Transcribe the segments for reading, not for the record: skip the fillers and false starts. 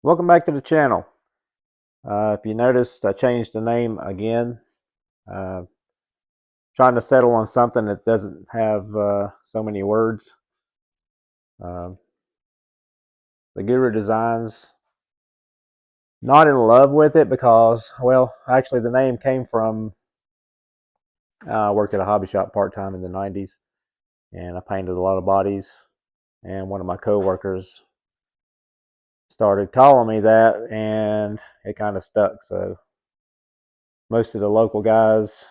Welcome back to the channel. If you noticed, I changed the name again. Uh, Trying to settle on something that doesn't have so many words. Uh, the Guru Designs, not in love with it because, well, actually the name came from, I worked at a hobby shop part-time in the 90s, and I painted a lot of bodies, and one of my co-workers started calling me that, and it kind of stuck. So most of the local guys,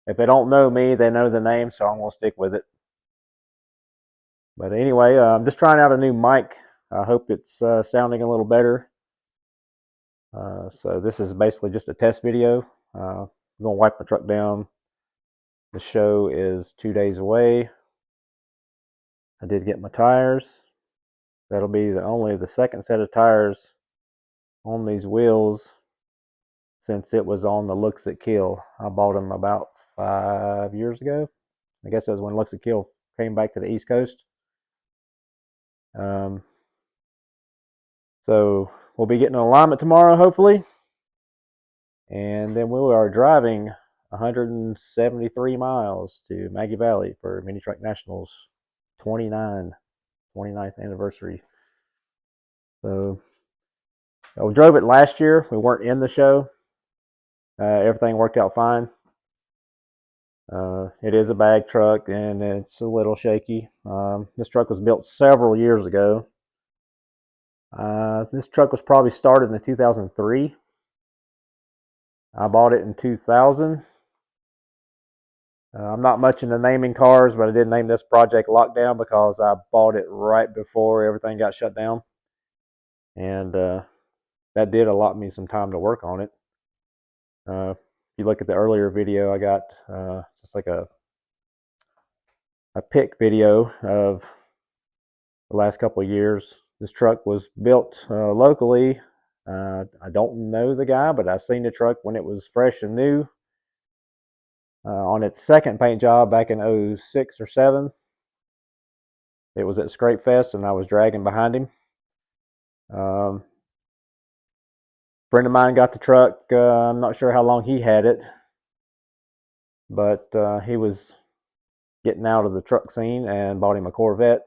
if they don't know me, they know the name, so I'm going to stick with it. But anyway, I'm just trying out a new mic. I hope it's sounding a little better. So this is basically just a test video. I'm going to wipe my truck down. The show is 2 days away. I did get my tires. That'll be only the second set of tires on these wheels since it was on the Looks That Kill. I bought them about 5 years ago. I guess that was when Looks That Kill came back to the East Coast. Um, so we'll be getting an alignment tomorrow, hopefully. And then we are driving 173 miles to Maggie Valley for Mini Truck Nationals 29th anniversary. So we drove it last year. We weren't in the show. Everything worked out fine. It is a bag truck and it's a little shaky. This truck was built several years ago. This truck was probably started in 2003. I bought it in 2000. I'm not much into naming cars, but I did name this Project Lockdown because I bought it right before everything got shut down. And that did allot me some time to work on it. If you look at the earlier video, I got just like a pick video of the last couple of years. This truck was built locally. I don't know the guy, but I seen the truck when it was fresh and new on its second paint job back in 06 or 07. It was at Scrape Fest, and I was dragging behind him. Um, Friend of mine got the truck. I'm not sure how long he had it, but he was getting out of the truck scene and bought him a Corvette.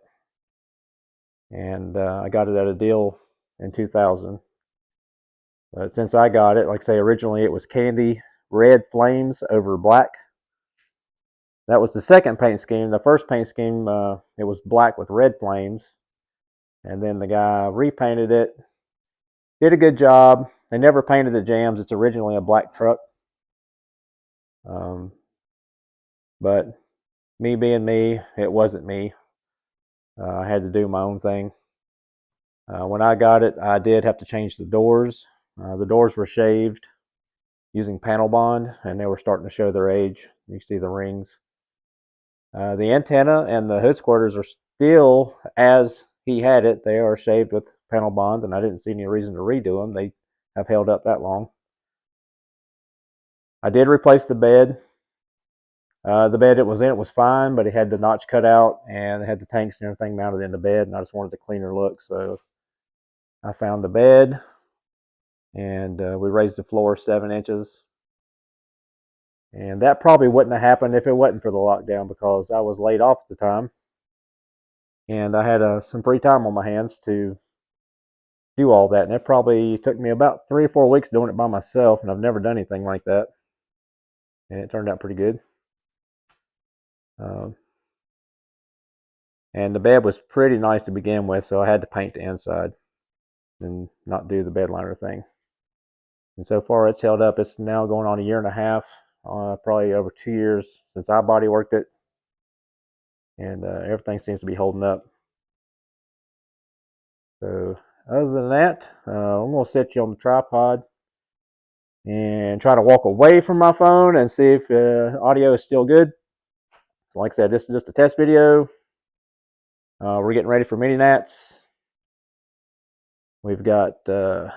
And I got it at a deal in 2000. But since I got it, like I say, originally it was candy red flames over black. That was the second paint scheme. The first paint scheme, it was black with red flames. And then the guy repainted it, did a good job. They never painted the jams. It's originally a black truck. Um, but me being me, it wasn't me. I had to do my own thing. When I got it, I did have to change the doors. The doors were shaved using panel bond, and they were starting to show their age. You see the rings. The antenna and the hood squirters are still as he had it. They are shaved with panel bond, and I didn't see any reason to redo them. They have held up that long. I did replace the bed. The bed it was in, it was fine, but it had the notch cut out and it had the tanks and everything mounted in the bed, and I just wanted a cleaner look. So I found the bed, and we raised the floor 7 inches. And that probably wouldn't have happened if it wasn't for the lockdown because I was laid off at the time. And I had some free time on my hands to do all that. And it probably took me about 3 or 4 weeks doing it by myself, and I've never done anything like that. And it turned out pretty good. Um, and the bed was pretty nice to begin with, so I had to paint the inside and not do the bed liner thing. And so far it's held up. It's now going on a year and a half, probably over 2 years since I body worked it. And everything seems to be holding up. So other than that, I'm going to set you on the tripod and try to walk away from my phone and see if audio is still good. So like I said, this is just a test video. We're getting ready for mini nats. We've got, like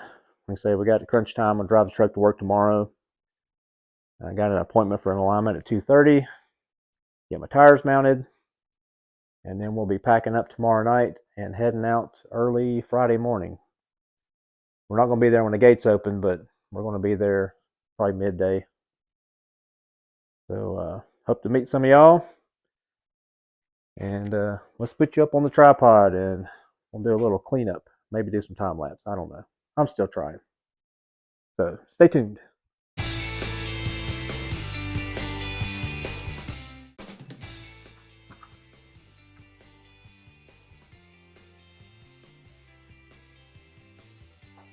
I say, we got the crunch time. I'll drive the truck to work tomorrow. I got an appointment for an alignment at 2:30. Get my tires mounted. And then we'll be packing up tomorrow night and heading out early Friday morning. We're not going to be there when the gates open, but we're going to be there probably midday. So hope to meet some of y'all. And let's put you up on the tripod and we'll do a little cleanup. Maybe do some time lapse. I don't know. I'm still trying. So stay tuned.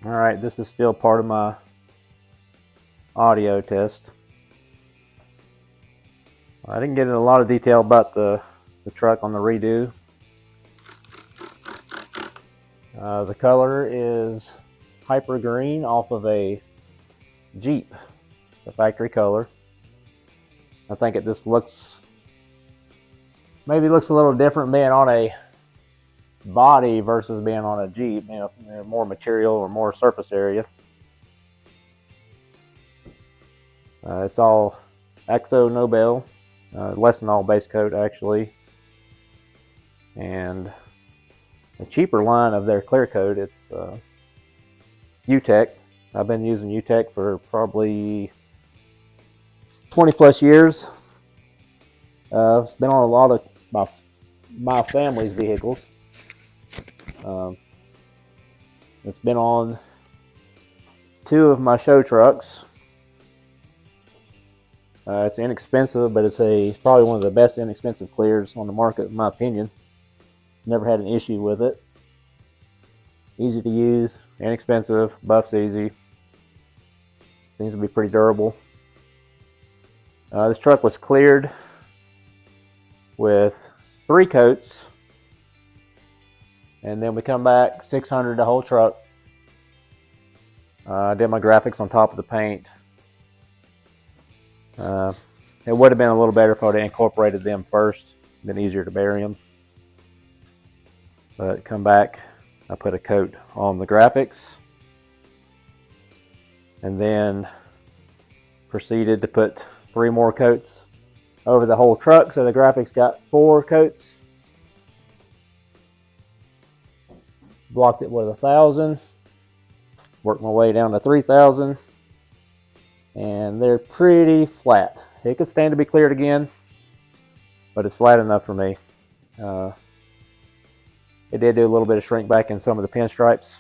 All right, this is still part of my audio test. I didn't get into a lot of detail about the truck on the redo. The color is Hyper Green off of a Jeep, the factory color. I think it just maybe looks a little different being on a body versus being on a Jeep. You know, more material or more surface area. It's all Akzo Nobel, less than all base coat actually, and a cheaper line of their clear coat. It's UTEC. I've been using UTEC for probably 20 plus years. It's been on a lot of my family's vehicles. It's been on 2 of my show trucks. It's inexpensive, but it's probably one of the best inexpensive clears on the market, in my opinion. Never had an issue with it. Easy to use, inexpensive, buffs easy. Seems to be pretty durable. This truck was cleared with 3 coats, and then we come back 600 the whole truck. I did my graphics on top of the paint. It would have been a little better if I would have incorporated them first. Been easier to bury them. But come back, I put a coat on the graphics, and then proceeded to put 3 more coats over the whole truck. So the graphics got 4 coats. Blocked it with 1,000. Worked my way down to 3,000. And they're pretty flat. It could stand to be cleared again, but it's flat enough for me. It did do a little bit of shrink back in some of the pinstripes,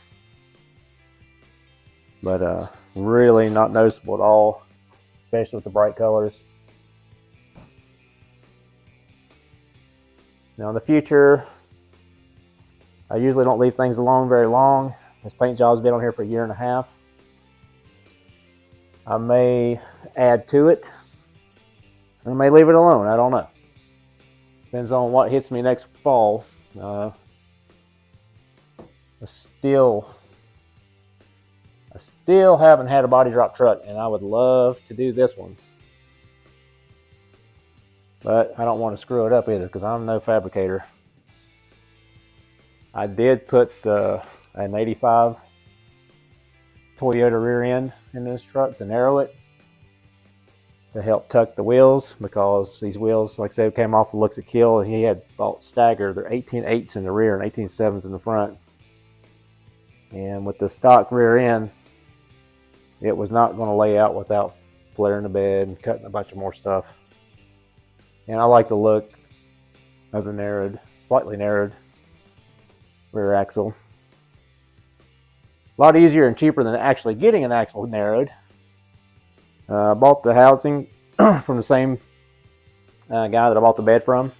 but really not noticeable at all, especially with the bright colors. Now in the future, I usually don't leave things alone very long. This paint job's been on here for a year and a half. I may add to it. I may leave it alone. I don't know. Depends on what hits me next fall. I still haven't had a body drop truck, and I would love to do this one. But I don't want to screw it up either, because I'm no fabricator. I did put an 85 Toyota rear end in this truck to narrow it, to help tuck the wheels, because these wheels, like I said, came off the looks of Kill, and he had bought staggered. They're 18.8s in the rear and 18.7s in the front. And with the stock rear end, it was not going to lay out without flaring the bed and cutting a bunch of more stuff. And I like the look of the slightly narrowed rear axle. A lot easier and cheaper than actually getting an axle narrowed. I bought the housing from the same guy that I bought the bed from.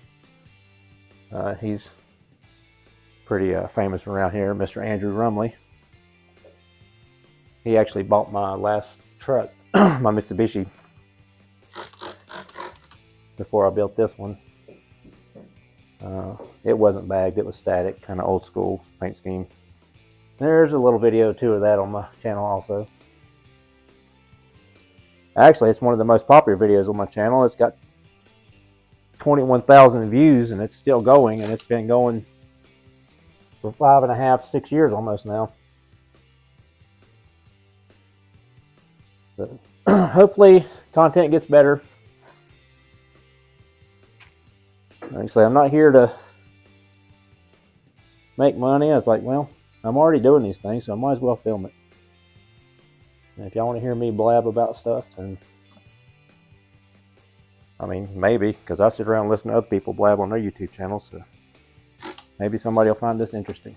He's pretty famous around here, Mr. Andrew Rumley. He actually bought my last truck, my Mitsubishi, before I built this one. It wasn't bagged, it was static, kind of old school paint scheme. There's a little video too of that on my channel also. Actually, it's one of the most popular videos on my channel. It's got 21,000 views, and it's still going, and it's been going for 5.5, 6 years almost now. But hopefully content gets better. Like I say, I'm not here to make money. I was like, well, I'm already doing these things, so I might as well film it. And if y'all want to hear me blab about stuff, then I mean, maybe, because I sit around and listen to other people blab on their YouTube channels, so maybe somebody will find this interesting.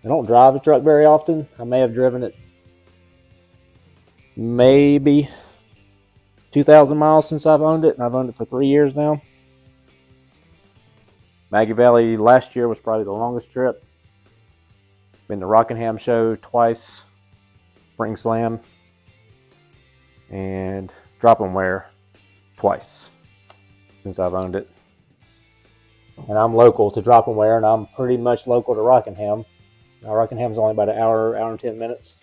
I don't drive a truck very often. I may have driven it maybe 2,000 miles since I've owned it, and I've owned it for 3 years now. Maggie Valley last year was probably the longest trip. Been to Rockingham Show twice, Spring Slam, and Drop 'N Wear twice since I've owned it. And I'm local to Drop 'N Wear, and I'm pretty much local to Rockingham. Now, Rockingham's only about an hour and 10 minutes.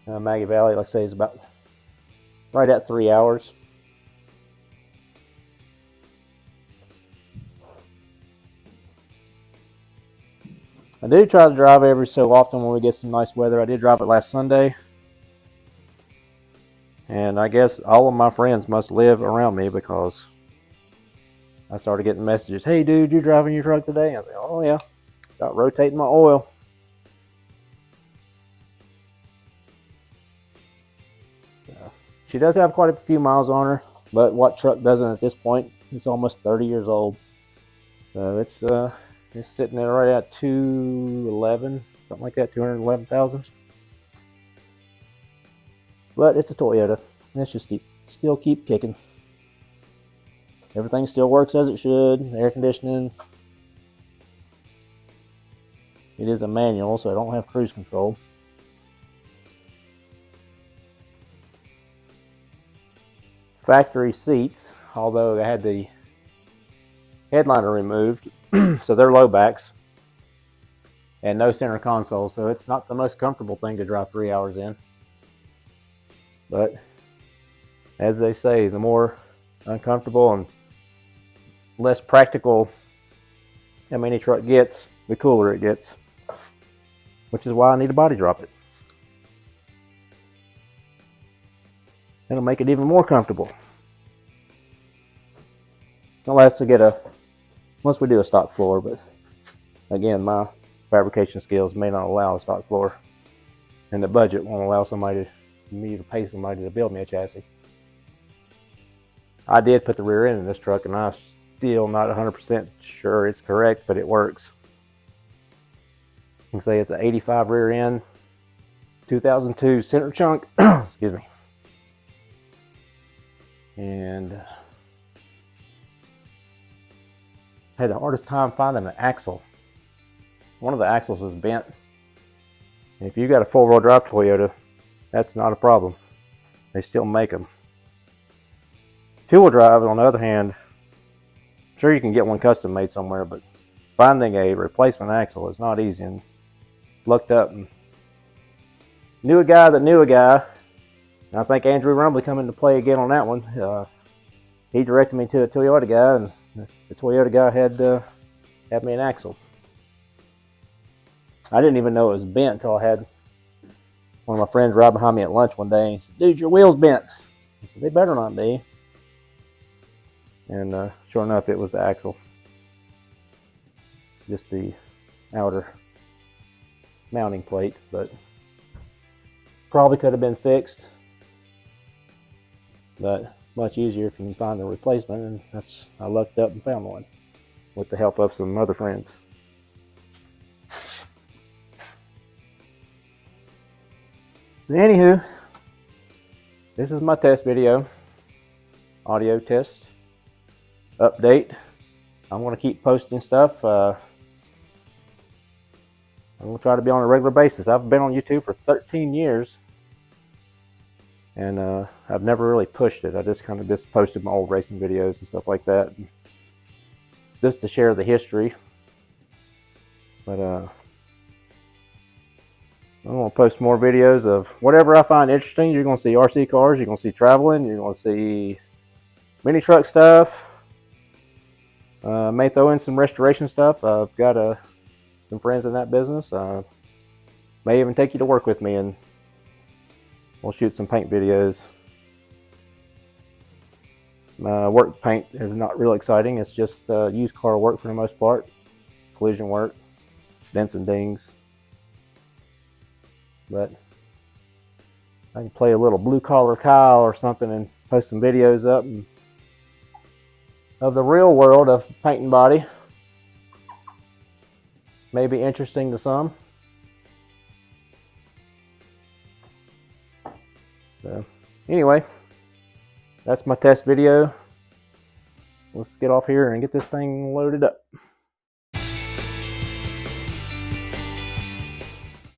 Maggie Valley, like I say, is about right at 3 hours. I do try to drive every so often when we get some nice weather. I did drive it last Sunday. And I guess all of my friends must live around me because I started getting messages. Hey, dude, you're driving your truck today? I said, oh, yeah. Start rotating my oil. She does have quite a few miles on her, but what truck doesn't at this point? It's almost 30 years old. So it's sitting there right at 211, something like that, 211,000. But it's a Toyota. Let's just still keep kicking. Everything still works as it should. Air conditioning. It is a manual, so I don't have cruise control. Factory seats, although I had the headliner removed, so they're low backs. And no center console, so it's not the most comfortable thing to drive 3 hours in. But as they say, the more uncomfortable and less practical a mini truck gets, the cooler it gets. Which is why I need to body drop it. It'll make it even more comfortable. Unless we do a stock floor, but again, my fabrication skills may not allow a stock floor, and the budget won't allow me to pay somebody to build me a chassis. I did put the rear end in this truck, and I'm still not 100% sure it's correct, but it works. You can say it's an 85 rear end, 2002 center chunk, excuse me. And had the hardest time finding an axle. One of the axles was bent. And if you got a 4-wheel drive Toyota, that's not a problem. They still make them. 2-wheel drive, on the other hand, I'm sure you can get one custom made somewhere, but finding a replacement axle is not easy. And looked up and knew a guy that knew a guy. And I think Andrew Rumbley come into play again on that one. He directed me to a Toyota guy, and the Toyota guy had me an axle. I didn't even know it was bent until I had one of my friends ride behind me at lunch one day, and he said, dude, your wheel's bent. I said, they better not be. And sure enough, it was the axle. Just the outer mounting plate, but probably could have been fixed. But much easier if you can find a replacement, and I lucked up and found one with the help of some other friends. Anywho, this is my test video, audio test update. I'm going to keep posting stuff. I'm going to try to be on a regular basis. I've been on YouTube for 13 years, and I've never really pushed it. I just kind of posted my old racing videos and stuff like that, just to share the history. But I'm going to post more videos of whatever I find interesting. You're going to see RC cars, you're going to see traveling, you're going to see mini truck stuff. May throw in some restoration stuff. I've got some friends in that business. May even take you to work with me, and we'll shoot some paint videos. My work paint is not real exciting. It's just used car work for the most part, collision work. dents and dings. But I can play a little Blue Collar Kyle or something and post some videos up of the real world of paint and body. Maybe interesting to some. So anyway, that's my test video. Let's get off here and get this thing loaded up.